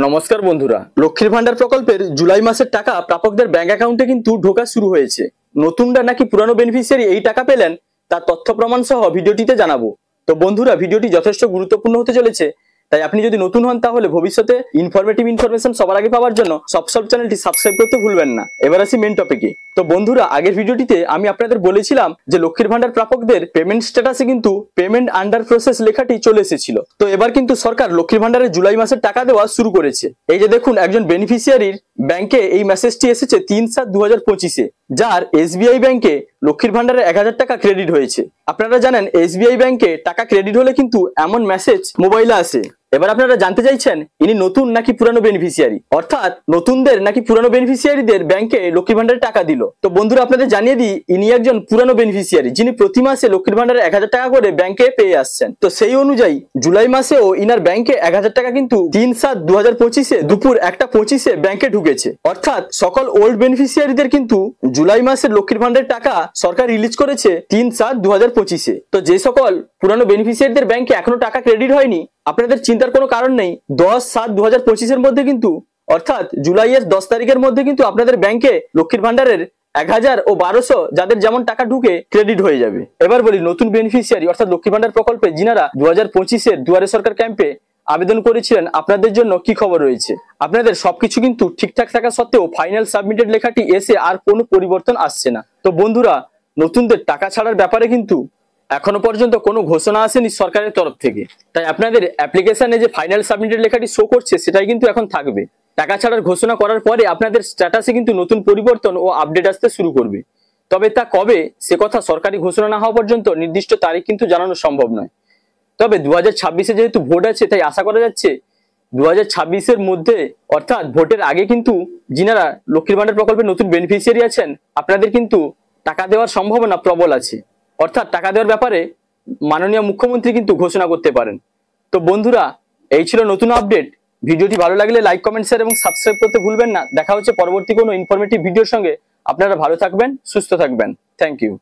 নমস্কার বন্ধুরা, লক্ষ্মীর ভান্ডার প্রকল্পের জুলাই মাসের টাকা প্রাপকদের ব্যাংক অ্যাকাউন্টে কিন্তু ঢোকা শুরু হয়েছে। নতুনরা নাকি পুরানো বেনিফিশিয়ারি এই টাকা পেলেন তার তথ্য প্রমাণ সহ ভিডিওটিতে জানাবো। তো বন্ধুরা, ভিডিওটি যথেষ্ট গুরুত্বপূর্ণ হতে চলেছে, তাই আপনি যদি নতুন হন তাহলে ভবিষ্যতে ইনফরমেশন সবার আগে পাওয়ার জন্য সব চ্যানেলটি সাবস্ক্রাইব করতে ভুলবেন না। এবার আসি মেন টপিকে। তো বন্ধুরা, আগের ভিডিওটিতে আমি আপনাদের বলেছিলাম যে লক্ষ্মীর ভান্ডার প্রাপকদের পেমেন্ট স্ট্যাটাসে কিন্তু পেমেন্ট আন্ডার প্রসেস লেখাটি চলে এসেছিল। তো এবার কিন্তু সরকার লক্ষ্মীর ভান্ডারের জুলাই মাসের টাকা দেওয়া শুরু করেছে। এই যে দেখুন, একজন বেনিফিশিয়ারির ব্যাংকে এই মেসেজটি এসেছে 3/7/2025-এ, যার এসবিআই ব্যাংকে লক্ষ্মীর ভান্ডারে 1000 টাকা ক্রেডিট হয়েছে। আপনারা জানেন এসবিআই ব্যাংকে টাকা ক্রেডিট হলে কিন্তু এমন মেসেজ মোবাইলে আসে। এবার আপনারা জানতে চাইছেন ইনি নতুন নাকি পুরানো বেনিফিশিয়ারি, অর্থাৎ নতুনদের নাকি পুরানো বেনিফিশিয়ারিদের ব্যাংকে লক্ষ্মীর ভান্ডারে টাকা দিল। তো বন্ধুরা, আপনাদের জানিয়ে দিই, ইনি একজন পুরানো বেনিফিশিয়ারি যিনি প্রতি মাসে লক্ষ্মীর ভান্ডারে 1000 টাকা করে ব্যাংকে পেয়ে আসছেন। তো সেই অনুযায়ী জুলাই মাসেও ইনার ব্যাংকে 1000 টাকা কিন্তু 3/7/2025-এ দুপুর 1:25-এ ব্যাংকে ঢুকেছে। অর্থাৎ সকল ওল্ড বেনিফিশিয়ারিদের কিন্তু জুলাই মাসের লক্ষ্মীর ভান্ডারের টাকা সরকার রিলিজ করেছে 3/7/2025-এ। তো যে সকল পুরানো বেনিফিশিয়ারিদের ব্যাংকে এখনো টাকা ক্রেডিট হয়নি, আপনাদের চিন্তার কোনো কারণ নেই। 10/7/2025-এর মধ্যে কিন্তু, অর্থাৎ জুলাইয়ের 10 তারিখের মধ্যে কিন্তু আপনাদের ব্যাংকে লক্ষ্মীর ভান্ডারের 1000 ও 1200 যাদের যেমন টাকা ঢুকে ক্রেডিট হয়ে যাবে। এবার বলি, নতুন বেনিফিশিয়ারি অর্থাৎ লক্ষ্মীর ভান্ডার প্রকল্পে যিনারা 2025-এর দুয়ারে সরকার ক্যাম্পে আবেদন করেছিলেন, আপনাদের জন্য কি খবর রয়েছে। আপনাদের সবকিছু কিন্তু ঠিকঠাক থাকা সত্ত্বেও ফাইনাল সাবমিটেড লেখাটি এসে আর কোনো পরিবর্তন আসছে না। তো বন্ধুরা, নতুনদের টাকা ছাড়ার ব্যাপারে কিন্তু এখনো পর্যন্ত কোনো ঘোষণা আসেনি সরকারের তরফ থেকে। তাই আপনাদের অ্যাপ্লিকেশনে যে ফাইনাল সাবমিটেড লেখাটি শো করছে সেটাই কিন্তু এখন থাকবে। টাকা ছাড়ার ঘোষণা করার পরে আপনাদের স্ট্যাটাসে কিন্তু নতুন পরিবর্তন ও আপডেট আসতে শুরু করবে। তবে তা কবে সে কথা সরকারি ঘোষণা না হওয়া পর্যন্ত নির্দিষ্ট তারিখ কিন্তু জানানো সম্ভব নয়। তবে 2026-এ যেহেতু ভোট আছে, তাই আশা করা যাচ্ছে 2026-এর মধ্যে, অর্থাৎ ভোটের আগে কিন্তু যিনারা লক্ষ্মীর ভান্ডার প্রকল্পের নতুন বেনিফিশিয়ারি আছেন, আপনাদের কিন্তু টাকা দেওয়ার সম্ভাবনা প্রবল আছে। অর্থাৎ টাকা দেওয়ার ব্যাপারে মাননীয় মুখ্যমন্ত্রী কিন্তু ঘোষণা করতে পারেন। তো বন্ধুরা, এই ছিল নতুন আপডেট। ভিডিওটি ভালো লাগলে লাইক, কমেন্ট, শেয়ার এবং সাবস্ক্রাইব করতে ভুলবেন না। দেখা হচ্ছে পরবর্তী কোনো ইনফরমেটিভ ভিডিওর সঙ্গে। আপনারা ভালো থাকবেন, সুস্থ থাকবেন। Thank you.